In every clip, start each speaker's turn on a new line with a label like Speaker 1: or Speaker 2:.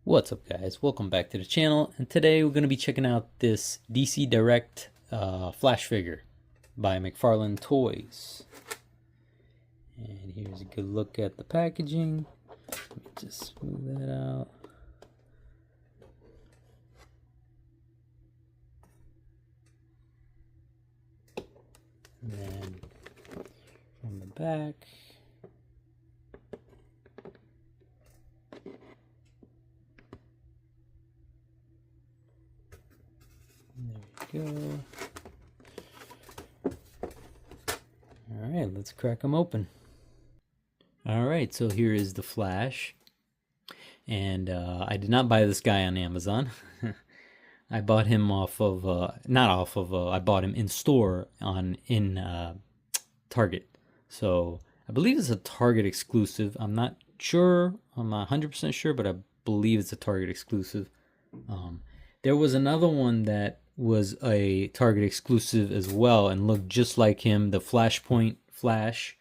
Speaker 1: What's up, guys? Welcome back to the channel, and today we're going to be checking out this DC Direct Flash figure by McFarlane Toys. And here's a good look at the packaging. Let me just smooth that out. And then from the back, there we go. Alright, let's crack them open. Alright, so here is the Flash. And I did not buy this guy on Amazon. I bought him off of, I bought him in store in Target. So I believe it's a Target exclusive. I'm not sure, I'm not 100% sure, but I believe it's a Target exclusive. There was another one that was a Target exclusive as well and looked just like him, the Flashpoint Flash,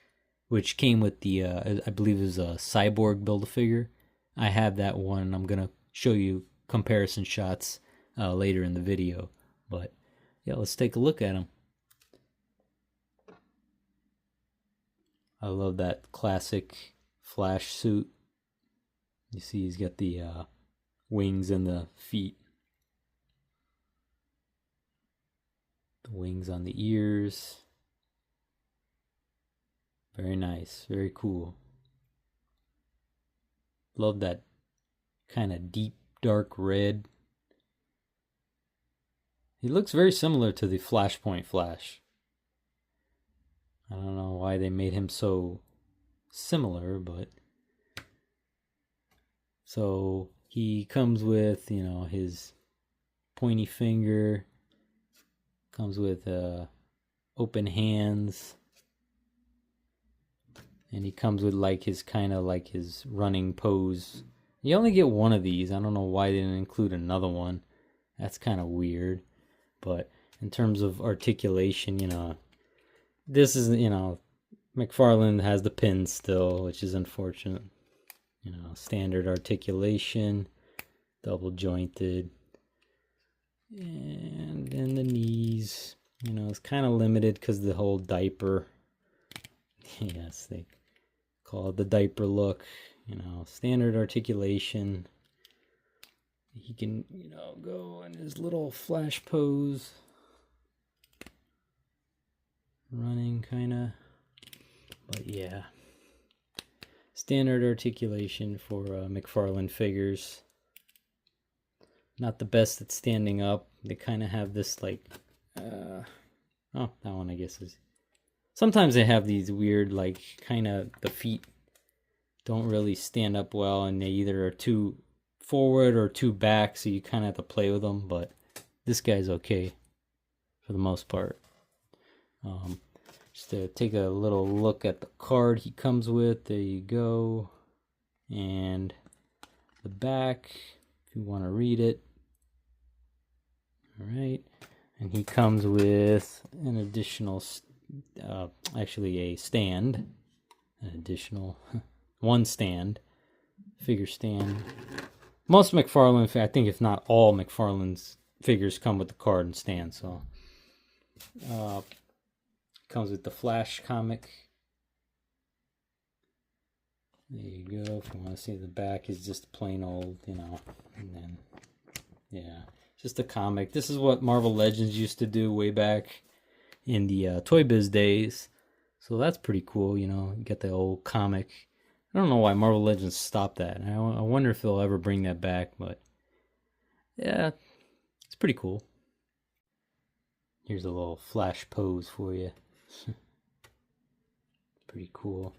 Speaker 1: which came with the, I believe it was a Cyborg Build-A-Figure. I have that one. I'm going to show you comparison shots later in the video. But yeah, let's take a look at him. I love that classic Flash suit. You see he's got the wings and the feet. The wings on the ears. Very nice, very cool. Love that kind of deep dark red. He looks very similar to the Flashpoint Flash. I don't know why they made him so similar, but so he comes with, you know, his pointy finger, comes with open hands, and he comes with like his kind of like his running pose. You only get one of these. I don't know why they didn't include another one. That's kind of weird. But in terms of articulation, you know, this is, you know, McFarlane has the pin still, which is unfortunate. You know, standard articulation, double jointed. And then the knees, you know, it's kind of limited because the whole diaper. Yes, they call it the diaper look. You know, standard articulation. He can, you know, go in his little flash pose. Running, kind of. But yeah. Standard articulation for McFarlane figures. Not the best at standing up. They kind of have this like... oh, that one I guess is... Sometimes they have these weird, like, kind of... The feet don't really stand up well, and they either are too forward or too back, so you kind of have to play with them, but this guy's okay for the most part. Just to take a little look at the card he comes with, there you go, and the back if you want to read it. All right, and he comes with an additional actually a stand, an additional one stand, figure stand. Most McFarlane, I think if not all McFarlane's figures come with the card and stand. So, comes with the Flash comic. There you go. If you want to see the back, is just plain old, you know. And then, yeah, just a comic. This is what Marvel Legends used to do way back in the Toy Biz days. So that's pretty cool, you know. You get the old comic. I don't know why Marvel Legends stopped that. I wonder if they'll ever bring that back, but yeah, it's pretty cool. Here's a little Flash pose for you. Pretty cool.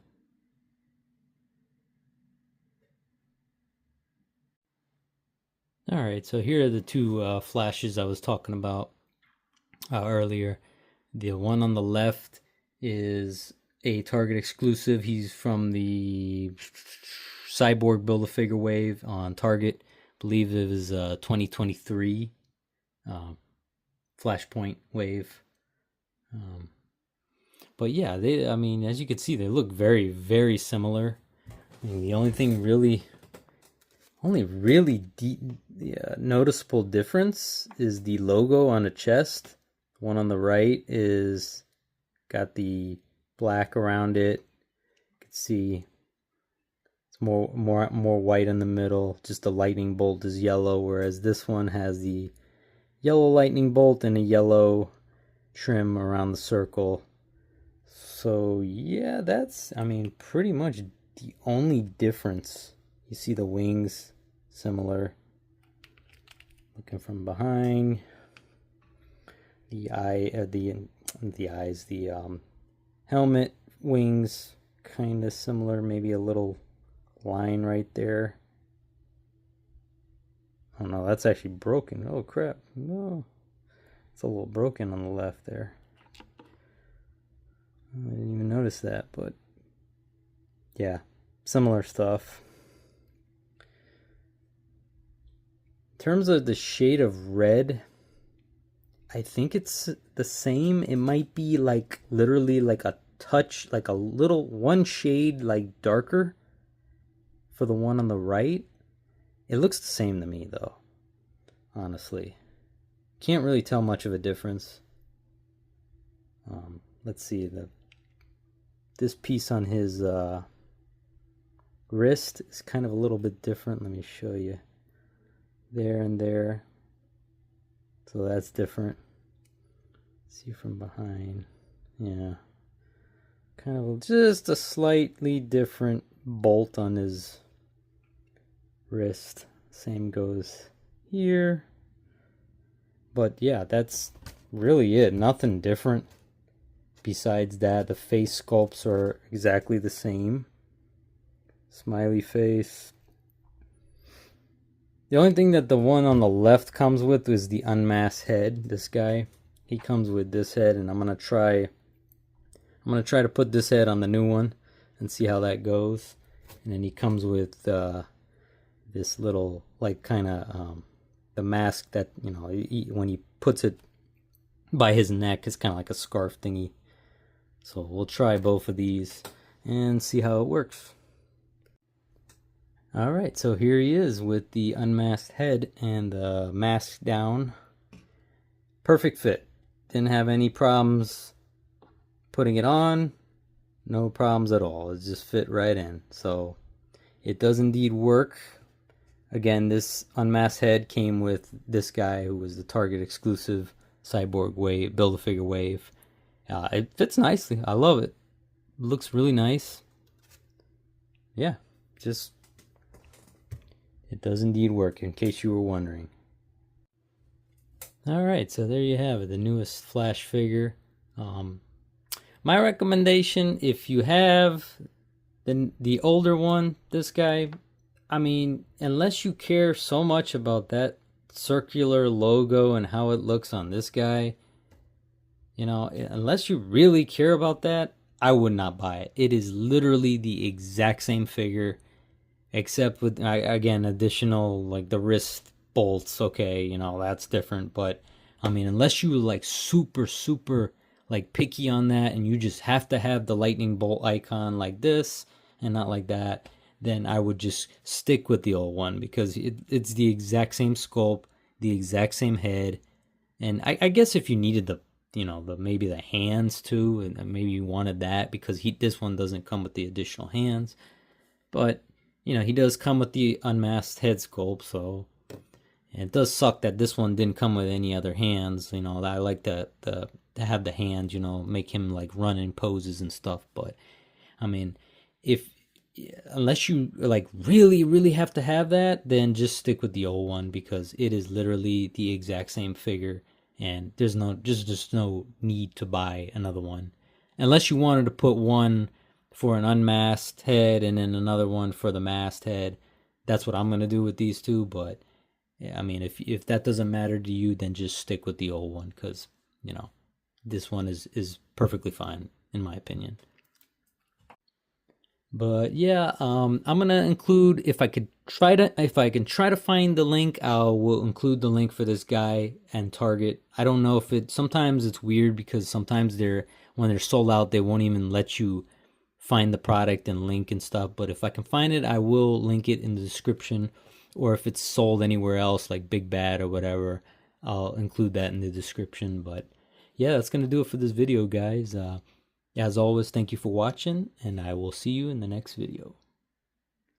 Speaker 1: Alright, so here are the two Flashes I was talking about earlier. The one on the left is a Target exclusive. He's from the Cyborg Build-A-Figure wave on Target. I believe it was 2023 Flashpoint wave. But yeah, I mean, as you can see, they look very, very similar. I mean, the only thing really Only really noticeable difference is the logo on the chest. The one on the right is got the black around it. You can see it's more white in the middle. Just the lightning bolt is yellow, whereas this one has the yellow lightning bolt and a yellow trim around the circle. So yeah, that's, I mean, pretty much the only difference. You see the wings similar. Looking from behind, the helmet wings kind of similar. Maybe a little line right there. Oh no, that's actually broken. Oh crap! No, it's a little broken on the left there. I didn't even notice that, but yeah, similar stuff. In terms of the shade of red, I think it's the same. It might be like literally like a touch, like a little one shade like darker for the one on the right. It looks the same to me though, honestly. Can't really tell much of a difference. Let's see, this piece on his wrist is kind of a little bit different. Let me show you. There and there. So that's different. See from behind. Yeah. Kind of just a slightly different bolt on his wrist. Same goes here. But yeah, that's really it. Nothing different. Besides that, the face sculpts are exactly the same. Smiley face. The only thing that the one on the left comes with is the unmasked head. This guy, he comes with this head, and I'm gonna try to put this head on the new one and see how that goes. And then he comes with this little, like, kind of the mask that, you know, when he puts it by his neck, it's kind of like a scarf thingy. So we'll try both of these and see how it works. Alright, so here he is with the unmasked head and the mask down. Perfect fit. Didn't have any problems putting it on. No problems at all. It just fit right in. So it does indeed work. Again, this unmasked head came with this guy who was the Target exclusive Cyborg Wave, Build-A-Figure Wave. It fits nicely. I love it. Looks really nice. Yeah, just it does indeed work, in case you were wondering. Alright, so there you have it, the newest Flash figure. My recommendation, if you have the older one, this guy, I mean, unless you care so much about that circular logo and how it looks on this guy, you know, unless you really care about that, I would not buy it. It is literally the exact same figure, except with, again, additional, like, the wrist bolts. Okay, you know, that's different. But, I mean, unless you, like, super, like, picky on that, and you just have to have the lightning bolt icon like this and not like that, then I would just stick with the old one, because it's the exact same sculpt, the exact same head. And I guess if you needed the, you know, maybe the hands too, and maybe you wanted that, because this one doesn't come with the additional hands. But, you know, he does come with the unmasked head sculpt, so it does suck that this one didn't come with any other hands. You know, I like to have the hands, you know, make him like run in poses and stuff. But I mean, unless you like really have to have that, then just stick with the old one, because it is literally the exact same figure. And there's just no need to buy another one, unless you wanted to put one for an unmasked head and then another one for the masked head. That's what I'm gonna do with these two. But yeah, I mean, if that doesn't matter to you, then just stick with the old one, because, you know, this one is perfectly fine in my opinion. But yeah, I'm gonna include, if I can try to find the link, will include the link for this guy and Target. I don't know if sometimes it's weird, because sometimes when they're sold out, they won't even let you find the product and link and stuff. But if I can find it, I will link it in the description. or if it's sold anywhere else like Big Bad or whatever, I'll include that in the description. But yeah, that's gonna do it for this video, guys. As always, thank you for watching, and I will see you in the next video.